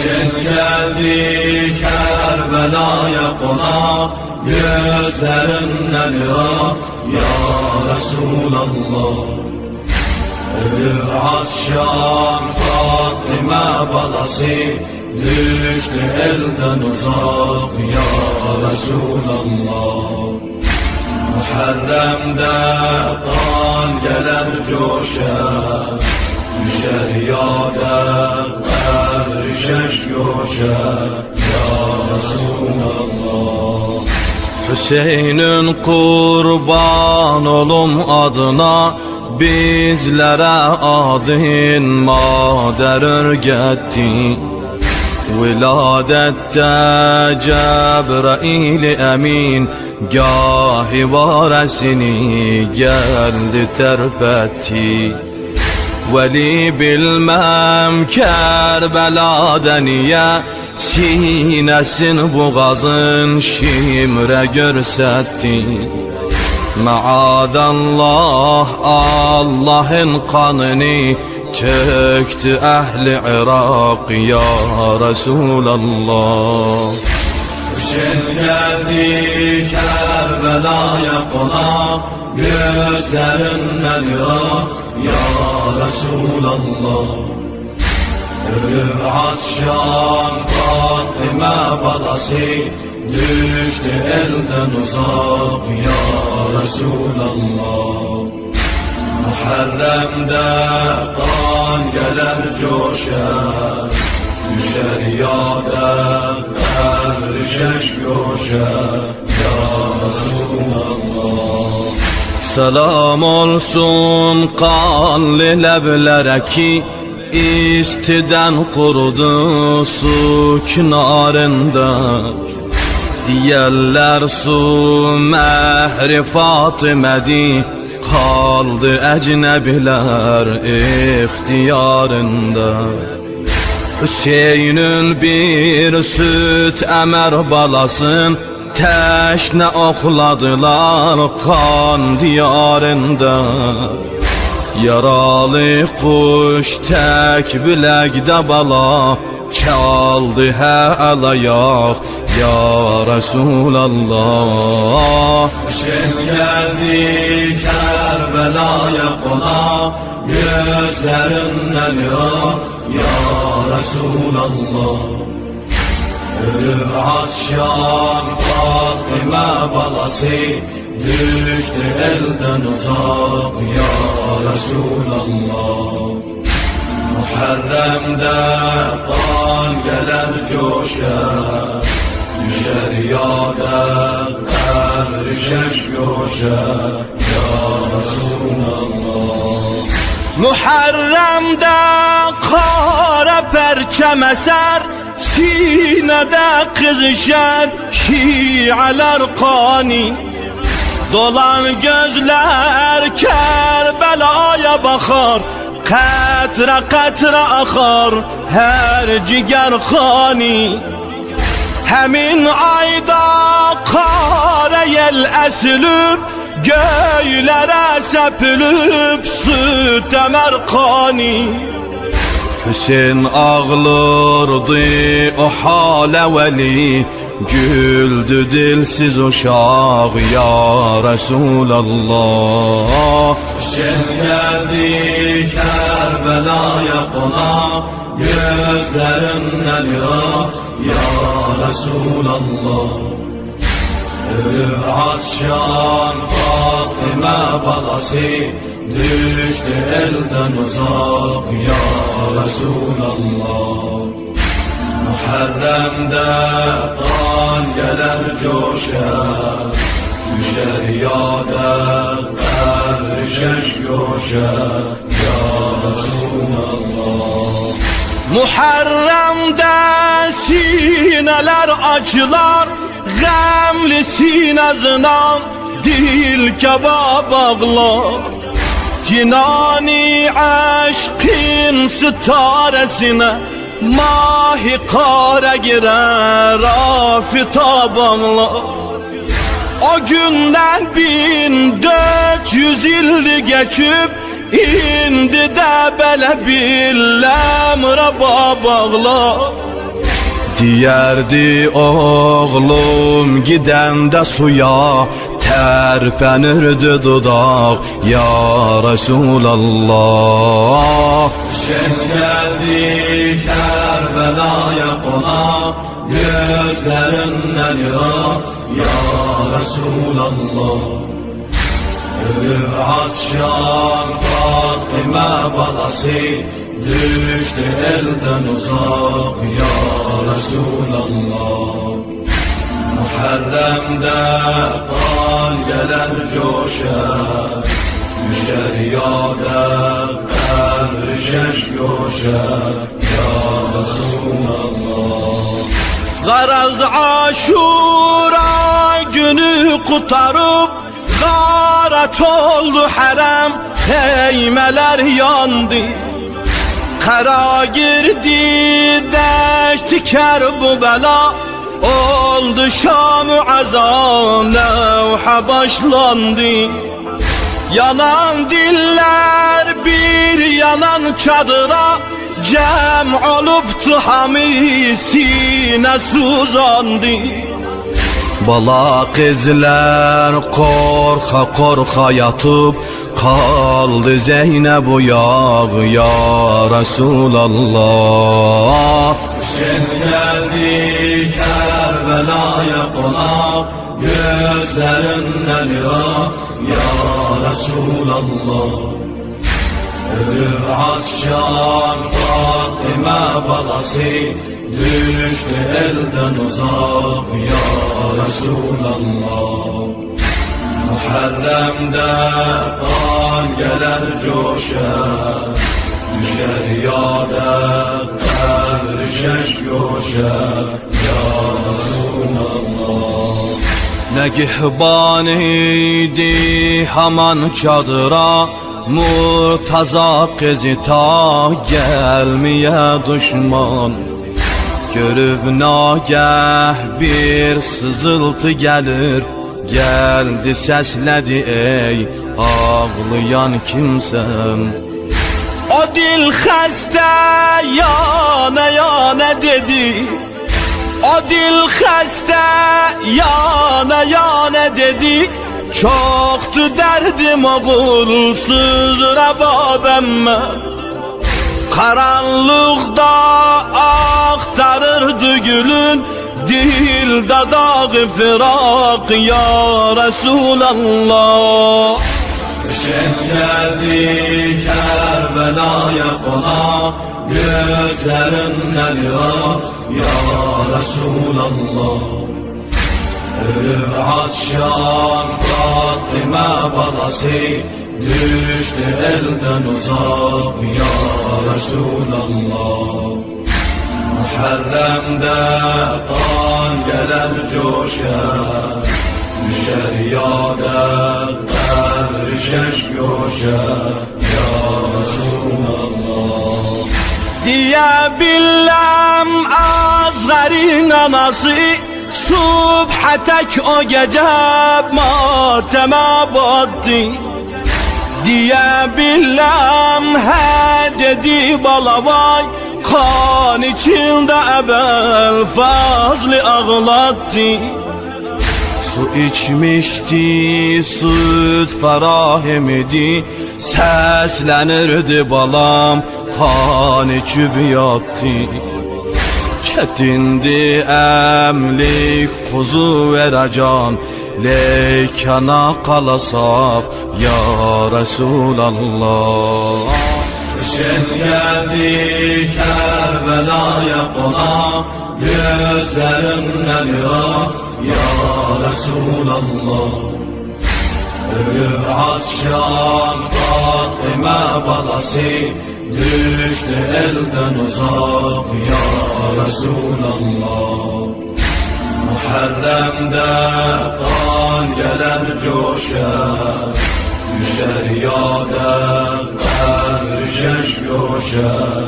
Hüseyin geldi Kerbela'ya konak, gözlerinden ırak ya Resulallah. Ölür Aşşam Fatıma balası, düştü elden uzak ya Resulallah. Muharrem'de kan gelir coşar, düşer yâde erişeş yoşar ya Resulallah. Hüseyin'in kurban olum adına, bizlere adın mader örgetti. Viladette Cebrail emin, gahi varesini geldi terpetti. Veli bilmem Kerbela'da niye, sinesin boğazın şimre görsetti. Maadallah Allah'ın kanını töktü ehli Irak ya Resulallah. Hüseyin geldi Kerbela'ya konak, gözlerinden ırak ya Resulallah. Ölür Aşşam Fatıma balası, düştü elden uzak ya Resulallah. Muharrem'de kan gelir coşar, düşer yâde erişeş yoşar ya Resulallah. Selam olsun kanlı leblere ki, istiden kurudu su kenarında. Diyerler su mehri Fatıme'di, kaldı ecnebiler ihtiyarında. Hüseyin'in bir süt emer balasın, teşne okladılar kan diyarında. Yaralı kuş tek bilekde bala, çaldı el ayak ya Resulallah. Hüseyin geldi Kerbela'ya konak, gözlerinden ırak ya Resulallah. Ölür Aşşam Fatıma balası, düştü elden uzak ya Resulallah. Muharrem'de kan gelir coşar, düşer yâde erişeş yoşar ya Resulallah. Muharrem'de kara perçem eser, sinede kızışan şialar kani. Dolan gözler Kerbela'ya bakar, katre katre akar her ciger khani. Hemin ayda kara yel esilip, göylere sepilip süt emer kani. Hüseyin ağlardı o hale veli, güldü dilsiz uşak ya Resulallah. Hüseyin geldi Kerbela'ya konak, gözlerinden ırak ya Resulallah. Ölür Aşşam Fatıma balası, düştü elden uzak ya Resulallah. Muharrem'de kan gelir coşar, düşer yâde erişeş yoşar ya Resulallah. Muharrem'de sineler acılar, gamli sine zinan, dil kebab ağlar. Cinani aşkın sitaresine, mahi kara girer afitab ağlar. O günden 1400 yıl geçip, indi de belə bir ləmrə bağlar. Diyerdi oğlum gidende suya, terpenirdi dudak ya Resulallah. Sen geldi Kerbela'ya konak, gözlerinden ırak ya Resulallah. Ölü Atşan Fatime balası, düştü elden uzak ya Resulallah. Muharrem'de kan gelir coşar, düşer yâde kadri coşar ya Resulallah. Garaz Aşura günü kurtarıp garat oldu harem, heymeler yandı. Kara girdi deşti Kerbela, oldu Şam-ı Azam levha başlandı. Yanan diller bir yanan çadıra, cem oluptu hami sine suzandı. Bala kızlar korka korka yatıp kaldı Zeynep uyaq ya Resulallah. Sen geldi Kerbela'ya konak, gözlerinden ırak ya Resulallah. Ölü Atşan Fatime balası, düştü elden uzak ya Resulallah. Muharrem'de kan gelir coşar, düşer yâde kadri coşar ya Resulallah. Negihban idi haman çadıra, Murtaza kızı ta gelmeye düşman. Görüp nagah bir sızıltı gelir, geldi sesledi ey ağlayan kimsem. O dil xəstə yana yana dedi, o dil xəstə yana yana dedi. Çoktu derdim oğulsuz Rababemme, karanlıkta aktarırdı gülün, dilde dağı firak ya Resulallah. Sen geldi Kerbela'ya konak, gözlerinden ırak ya Resulallah. Ölü Atşan Fatime balası, düştü elden uzak ya Resulallah. Muharrem'de kan gelir coşar, düşer yâde kadri coşar ya Resulallah. Diye billam Azgar'ın anası, subha tek o gece mateme battı. Diye billam he dedi balavay, kan içinde ebel fazlı ağlattı. Su içmişti, süt ferahimidi, seslenirdi balam, kan içip yattı. Çetindi emlik kuzu veracan, leykana kalasaf ya Resulallah. Sen geldi Kerbela'ya konak, gözlerinden ırak ya Resulallah. Ölü Atşan Fatime balası, düştü elden uzak ya Resulallah. Muharrem'de kan gelir coşar, düşer yâde kadri coşar